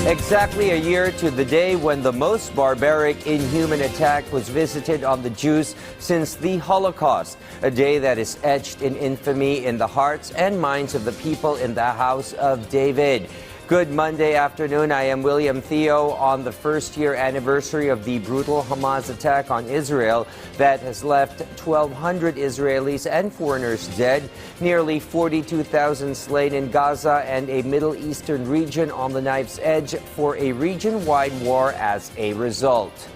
Exactly a year to the day when the most barbaric, inhuman attack was visited on the Jews since the Holocaust, a day that is etched in infamy in the hearts and minds of the people in the house of David. Good Monday afternoon. I am William Theo on the first-year anniversary of the brutal Hamas attack on Israel that has left 1,200 Israelis and foreigners dead, nearly 42,000 slain in Gaza, and a Middle Eastern region on the knife's edge for a region-wide war as a result.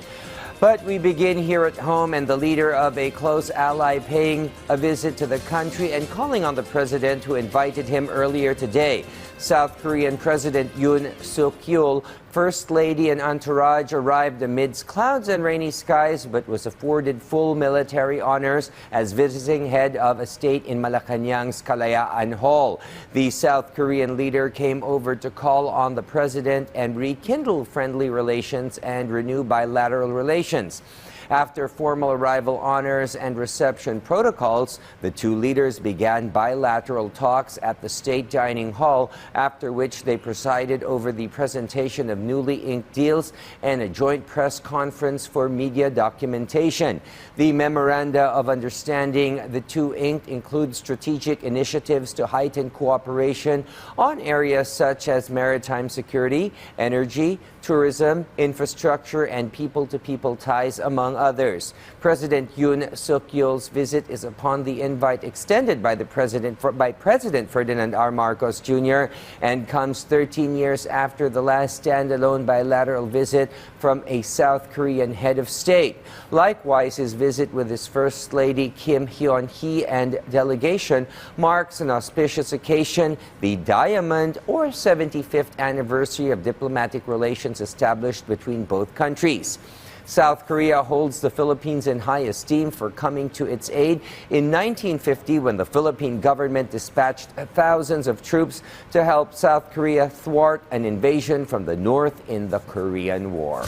But we begin here at home, and the leader of a close ally paying a visit to the country and calling on the president who invited him earlier today. South Korean President Yoon Suk Yeol, First Lady and entourage arrived amidst clouds and rainy skies but was afforded full military honors as visiting head of a state in Malacanang's Kalayaan Hall. The South Korean leader came over to call on the president and rekindle friendly relations and renew bilateral relations. After formal arrival honors and reception protocols, the two leaders began bilateral talks at the State Dining Hall, after which they presided over the presentation of newly inked deals and a joint press conference for media documentation. The memoranda of understanding the two inked include strategic initiatives to heighten cooperation on areas such as maritime security, energy, tourism, infrastructure, and people-to-people ties, among others. President Yoon Suk Yeol's visit is upon the invite extended by President Ferdinand R. Marcos Jr. and comes 13 years after the last standalone bilateral visit from a South Korean head of state. Likewise, his visit with his First Lady Kim Hyun-hee and delegation marks an auspicious occasion, the diamond or 75th anniversary of diplomatic relations established between both countries. South Korea holds the Philippines in high esteem for coming to its aid in 1950 when the Philippine government dispatched thousands of troops to help South Korea thwart an invasion from the north in the Korean War.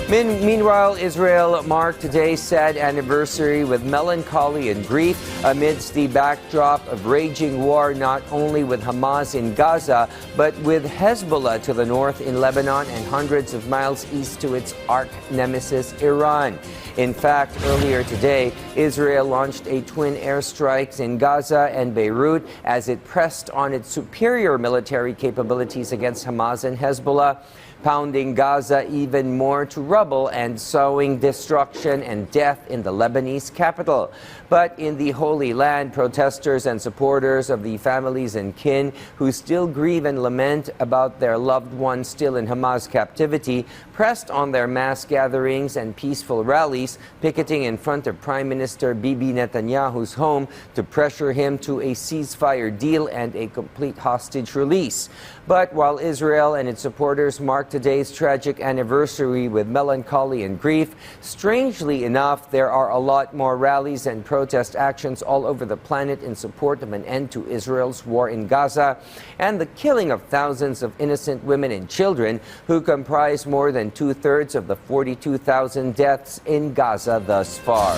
Meanwhile, Israel marked today's sad anniversary with melancholy and grief amidst the backdrop of raging war not only with Hamas in Gaza, but with Hezbollah to the north in Lebanon and hundreds of miles east to its arch nemesis, Iran. In fact, earlier today, Israel launched a twin airstrikes in Gaza and Beirut as it pressed on its superior military capabilities against Hamas and Hezbollah, pounding Gaza even more to rubble and sowing destruction and death in the Lebanese capital. But in the Holy Land, protesters and supporters of the families and kin who still grieve and lament about their loved ones still in Hamas captivity pressed on their mass gatherings and peaceful rallies, picketing in front of Prime Minister Bibi Netanyahu's home to pressure him to a ceasefire deal and a complete hostage release. But while Israel and its supporters mark today's tragic anniversary with melancholy and grief, strangely enough, there are a lot more rallies and protest actions all over the planet in support of an end to Israel's war in Gaza and the killing of thousands of innocent women and children who comprise more than two-thirds of the 42,000 deaths in Gaza thus far.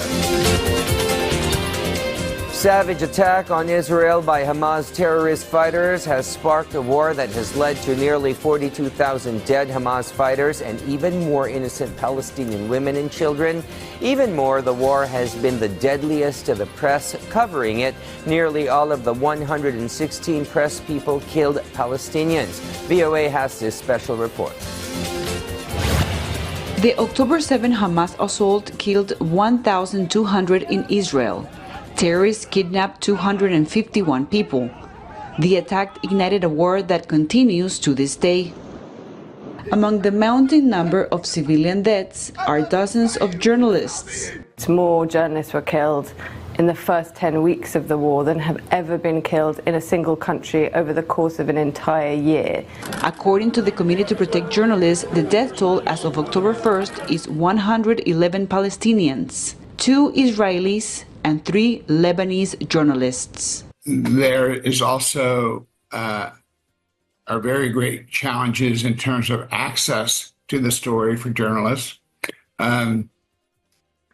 Savage attack on Israel by Hamas terrorist fighters has sparked a war that has led to nearly 42,000 dead Hamas fighters and even more innocent Palestinian women and children. Even more, the war has been the deadliest to the press covering it. Nearly all of the 116 press people killed Palestinians. VOA has this special report. The October 7 Hamas assault killed 1,200 in Israel. Terrorists kidnapped 251 people. The attack ignited a war that continues to this day. Among the mounting number of civilian deaths are dozens of journalists. More journalists were killed in the first 10 weeks of the war than have ever been killed in a single country over the course of an entire year. According to the Committee to Protect Journalists, the death toll as of October 1st is 111 Palestinians, 2 Israelis, and 3 Lebanese journalists. There is also are very great challenges in terms of access to the story for journalists. And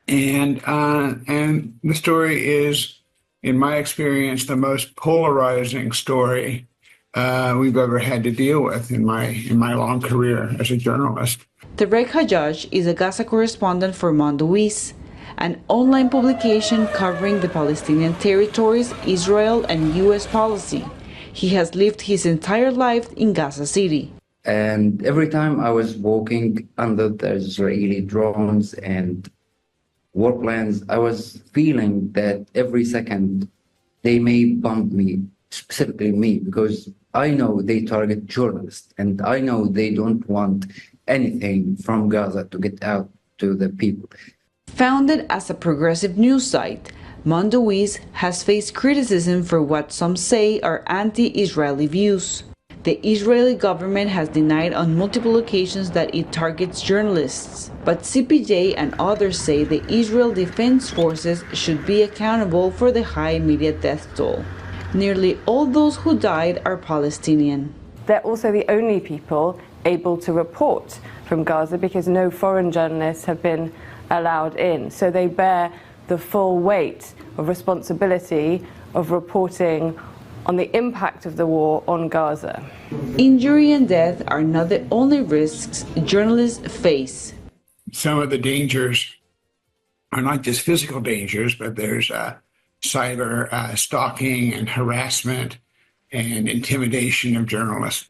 the story is, in my experience, the most polarizing story we've ever had to deal with in my long career as a journalist. Tarek Hajjaj is a Gaza correspondent for Mondoweiss, an online publication covering the Palestinian territories, Israel, and U.S. policy. He has lived his entire life in Gaza City. And every time I was walking under the Israeli drones and warplanes, I was feeling that every second they may bomb me, specifically me, because I know they target journalists and I know they don't want anything from Gaza to get out to the people. Founded as a progressive news site, Mondoweiss has faced criticism for what some say are anti-Israeli views. The Israeli government has denied on multiple occasions that it targets journalists, but CPJ and others say the Israel Defense Forces should be accountable for the high immediate death toll. Nearly all those who died are Palestinian. They're also the only people able to report from Gaza because no foreign journalists have been allowed in. So they bear the full weight of responsibility of reporting on the impact of the war on Gaza. Injury and death are not the only risks journalists face. Some of the dangers are not just physical dangers, but there's cyber stalking and harassment and intimidation of journalists.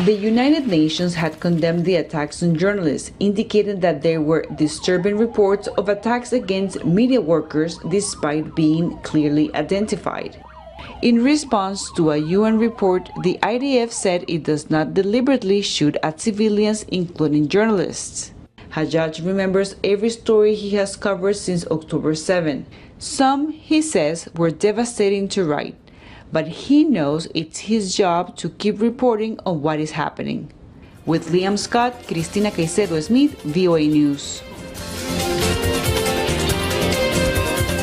The United Nations had condemned the attacks on journalists, indicating that there were disturbing reports of attacks against media workers despite being clearly identified. In response to a UN report, the IDF said it does not deliberately shoot at civilians, including journalists. Hajjaj remembers every story he has covered since October 7. Some, he says, were devastating to write, but he knows it's his job to keep reporting on what is happening. With Liam Scott, Cristina Caicedo-Smith, VOA News.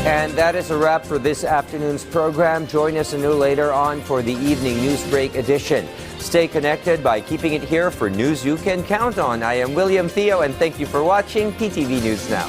And that is a wrap for this afternoon's program. Join us anew later on for the evening news break edition. Stay connected by keeping it here for news you can count on. I am William Theo, and thank you for watching PTV News Now.